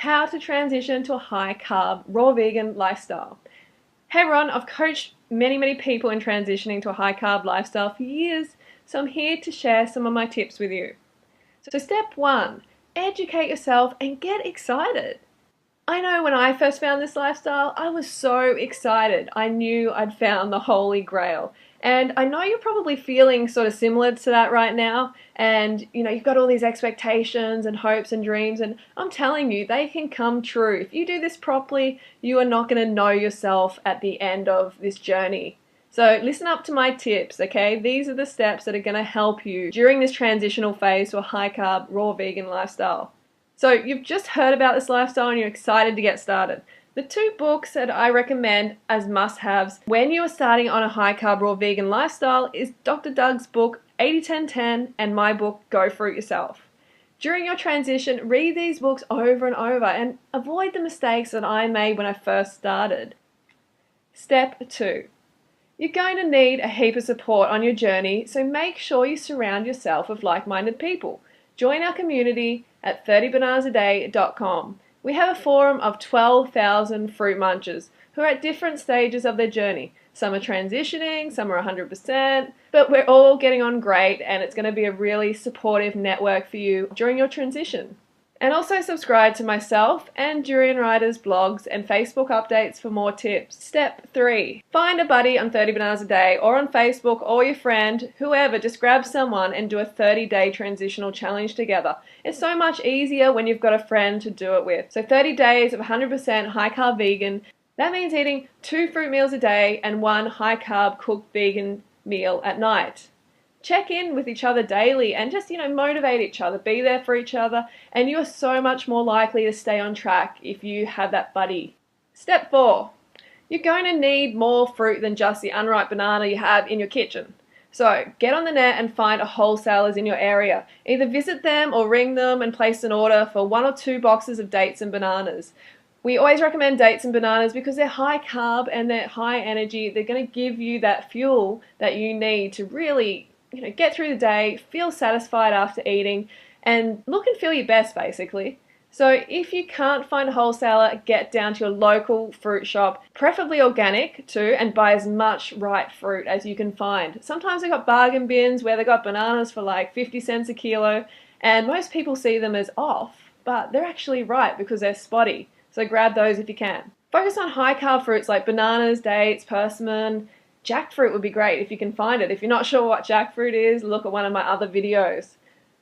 how to transition to a high-carb, raw vegan lifestyle. Hey everyone, I've coached many people in transitioning to a high-carb lifestyle for years, so I'm here to share some of my tips with you. So step 1, educate yourself and get excited. I know when I first found this lifestyle, I was so excited. I knew I'd found the holy grail. And I know you're probably feeling sort of similar to that right now. And you've got all these expectations and hopes and dreams, and I'm telling you, they can come true. If you do this properly, you are not going to know yourself at the end of this journey. So listen up to my tips, okay? These are the steps that are going to help you during this transitional phase to a high-carb, raw vegan lifestyle. So you've just heard about this lifestyle and you're excited to get started. The 2 books that I recommend as must-haves when you are starting on a high-carb, raw vegan lifestyle is Dr. Doug's book 80-10-10 and my book Go Fruit Yourself. During your transition, read these books over and over and avoid the mistakes that I made when I first started. Step 2. You're going to need a heap of support on your journey, so make sure you surround yourself with like-minded people. Join our community at 30bananasaday.com. We have a forum of 12,000 fruit munchers who are at different stages of their journey. Some are transitioning, some are 100%, but we're all getting on great, and it's going to be a really supportive network for you during your transition. And also subscribe to myself and Durian Rider's blogs and Facebook updates for more tips. Step 3. Find a buddy on 30 Bananas a Day or on Facebook or your friend, whoever, just grab someone and do a 30-day transitional challenge together. It's so much easier when you've got a friend to do it with. So 30 days of 100% high-carb vegan, that means eating 2 fruit meals a day and 1 high-carb cooked vegan meal at night. Check in with each other daily and just, motivate each other, be there for each other, and you are so much more likely to stay on track if you have that buddy. Step 4. You're going to need more fruit than just the unripe banana you have in your kitchen. So get on the net and find a wholesalers in your area. Either visit them or ring them and place an order for 1 or 2 boxes of dates and bananas. We always recommend dates and bananas because they're high carb and they're high energy. They're going to give you that fuel that you need to really get through the day, feel satisfied after eating, and look and feel your best, basically. So if you can't find a wholesaler, get down to your local fruit shop, preferably organic too, and buy as much ripe fruit as you can find. Sometimes they've got bargain bins where they've got bananas for like 50 cents a kilo, and most people see them as off, but they're actually ripe because they're spotty. So grab those if you can. Focus on high carb fruits like bananas, dates, persimmon. Jackfruit would be great if you can find it. If you're not sure what jackfruit is, look at one of my other videos.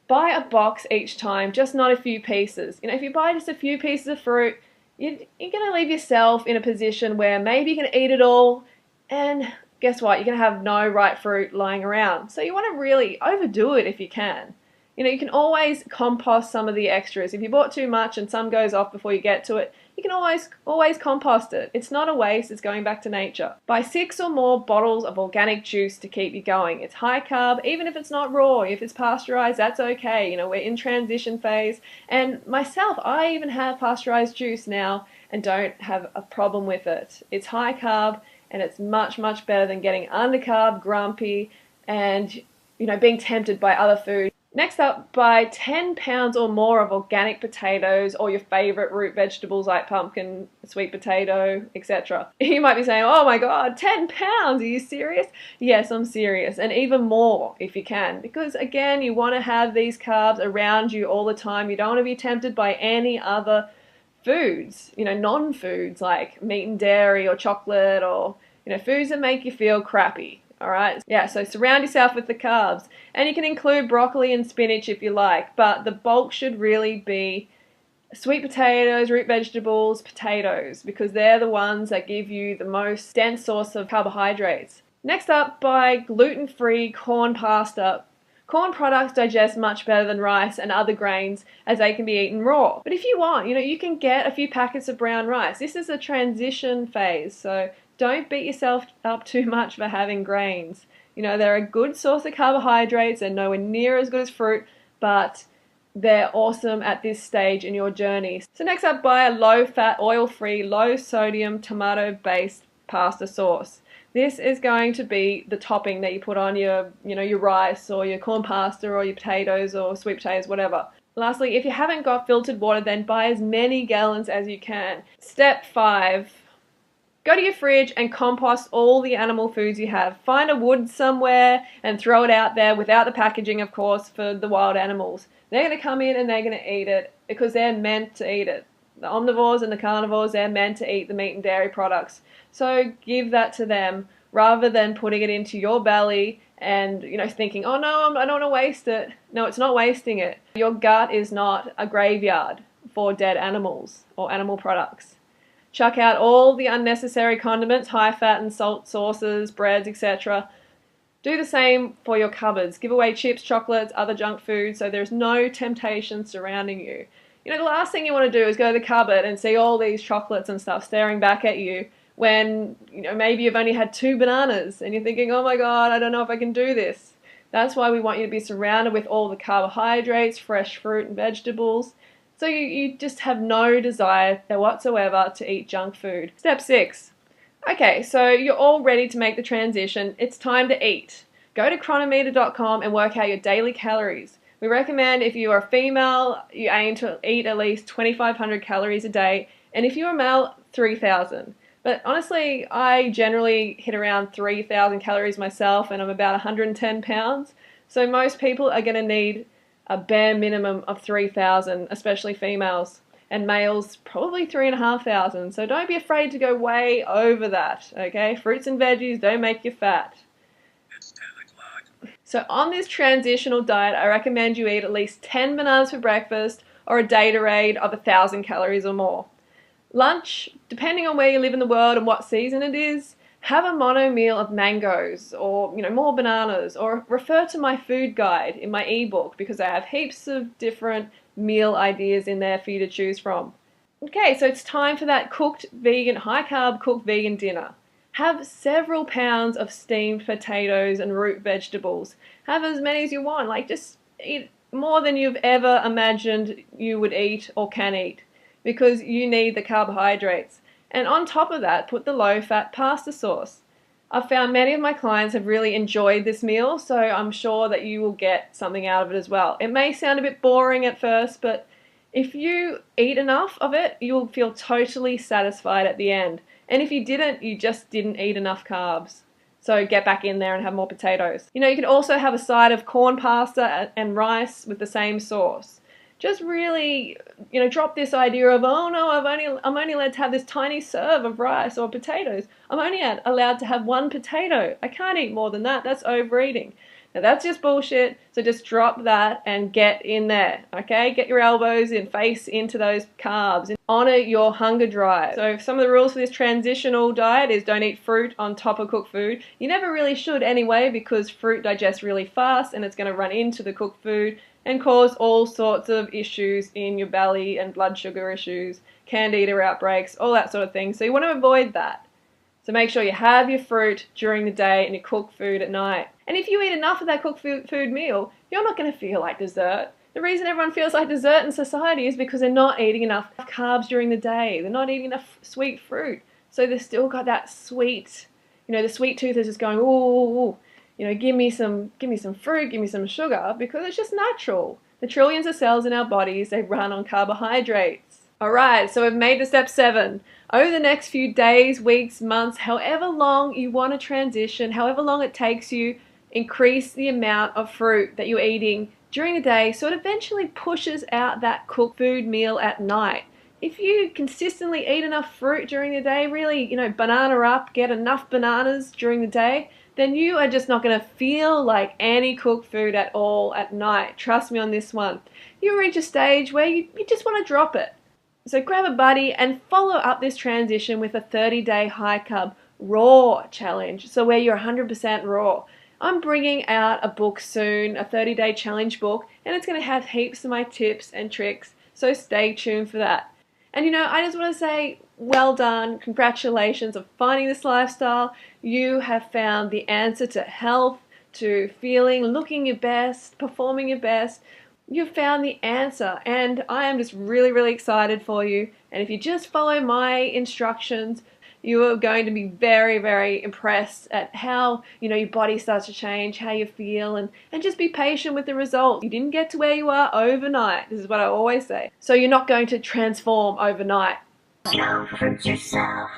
Buy a box each time, just not a few pieces. If you buy just a few pieces of fruit, you're going to leave yourself in a position where maybe you can eat it all, and guess what? You're going to have no ripe fruit lying around. So you want to really overdo it if you can. You can always compost some of the extras. If you bought too much and some goes off before you get to it, you can always compost it. It's not a waste, it's going back to nature. Buy 6 or more bottles of organic juice to keep you going. It's high carb, even if it's not raw. If it's pasteurized, that's okay. We're in transition phase. And myself, I even have pasteurized juice now and don't have a problem with it. It's high carb and it's much better than getting undercarb, grumpy, and being tempted by other food. Next up, buy 10 pounds or more of organic potatoes or your favorite root vegetables like pumpkin, sweet potato, etc. You might be saying, oh my god, 10 pounds, are you serious? Yes, I'm serious, and even more if you can, because again, you want to have these carbs around you all the time. You don't want to be tempted by any other foods, non-foods like meat and dairy or chocolate or, foods that make you feel crappy. Alright, yeah, so surround yourself with the carbs. And you can include broccoli and spinach if you like, but the bulk should really be sweet potatoes, root vegetables, potatoes, because they're the ones that give you the most dense source of carbohydrates. Next up, buy gluten-free corn pasta. Corn products digest much better than rice and other grains as they can be eaten raw. But if you want, you can get a few packets of brown rice. This is a transition phase, so don't beat yourself up too much for having grains. They're a good source of carbohydrates. They're nowhere near as good as fruit, but they're awesome at this stage in your journey. So next up, buy a low-fat, oil-free, low-sodium, tomato-based pasta sauce. This is going to be the topping that you put on your rice or your corn pasta or your potatoes or sweet potatoes, whatever. Lastly, if you haven't got filtered water, then buy as many gallons as you can. Step 5. Go to your fridge and compost all the animal foods you have. Find a wood somewhere and throw it out there without the packaging, of course, for the wild animals. They're going to come in and they're going to eat it because they're meant to eat it. The omnivores and the carnivores, they're meant to eat the meat and dairy products. So give that to them rather than putting it into your belly and thinking, oh no, I don't want to waste it. No, it's not wasting it. Your gut is not a graveyard for dead animals or animal products. Chuck out all the unnecessary condiments, high fat and salt sauces, breads, etc. Do the same for your cupboards. Give away chips, chocolates, other junk food so there's no temptation surrounding you. The last thing you want to do is go to the cupboard and see all these chocolates and stuff staring back at you when maybe you've only had 2 bananas and you're thinking, oh my god, I don't know if I can do this. That's why we want you to be surrounded with all the carbohydrates, fresh fruit and vegetables, so you just have no desire whatsoever to eat junk food. Step 6. Okay, so you're all ready to make the transition. It's time to eat. Go to Cronometer.com and work out your daily calories. We recommend if you are female, you aim to eat at least 2,500 calories a day, and if you're male, 3,000. But honestly, I generally hit around 3,000 calories myself, and I'm about 110 pounds. So most people are going to need a bare minimum of 3,000, especially females. And males, probably 3,500. So don't be afraid to go way over that, okay? Fruits and veggies don't make you fat. It's 10 o'clock. So on this transitional diet, I recommend you eat at least 10 bananas for breakfast or a Datorade of 1,000 calories or more. Lunch, depending on where you live in the world and what season it is, have a mono meal of mangoes or more bananas, or refer to my food guide in my ebook because I have heaps of different meal ideas in there for you to choose from. Okay, so it's time for that high carb cooked vegan dinner. Have several pounds of steamed potatoes and root vegetables. Have as many as you want, just eat more than you've ever imagined you would eat or can eat, because you need the carbohydrates. And on top of that, put the low-fat pasta sauce. I've found many of my clients have really enjoyed this meal, so I'm sure that you will get something out of it as well. It may sound a bit boring at first, but if you eat enough of it, you'll feel totally satisfied at the end. And if you didn't, you just didn't eat enough carbs. So get back in there and have more potatoes. You can also have a side of corn pasta and rice with the same sauce. Just really, drop this idea of, oh no, I'm only allowed to have this tiny serve of rice or potatoes. I'm only allowed to have 1 potato. I can't eat more than that. That's overeating. Now that's just bullshit. So just drop that and get in there, okay? Get your elbows and face into those carbs and honor your hunger drive. So some of the rules for this transitional diet is don't eat fruit on top of cooked food. You never really should anyway, because fruit digests really fast and it's going to run into the cooked food and cause all sorts of issues in your belly and blood sugar issues, candida outbreaks, all that sort of thing. So you want to avoid that. So make sure you have your fruit during the day and you cook food at night. And if you eat enough of that cooked food meal, you're not going to feel like dessert. The reason everyone feels like dessert in society is because they're not eating enough carbs during the day. They're not eating enough sweet fruit. So they've still got that sweet, the sweet tooth is just going, ooh, give me some fruit, give me some sugar, because it's just natural. The trillions of cells in our bodies, they run on carbohydrates. Alright, so we've made to step 7. Over the next few days, weeks, months, however long you want to transition, however long it takes you, increase the amount of fruit that you're eating during the day so it eventually pushes out that cooked food meal at night. If you consistently eat enough fruit during the day, really, banana up, get enough bananas during the day, then you are just not going to feel like any cooked food at all at night. Trust me on this one. You'll reach a stage where you just want to drop it. So grab a buddy and follow up this transition with a 30-day high-carb raw challenge, so where you're 100% raw. I'm bringing out a book soon, a 30-day challenge book, and it's going to have heaps of my tips and tricks, so stay tuned for that. And I just want to say, well done, congratulations on finding this lifestyle. You have found the answer to health, to feeling, looking your best, performing your best. You've found the answer, and I am just really, really excited for you. And if you just follow my instructions, You are going to be very, very impressed at how, your body starts to change, how you feel, and just be patient with the results. You didn't get to where you are overnight. This is what I always say. So you're not going to transform overnight. Don't hurt yourself.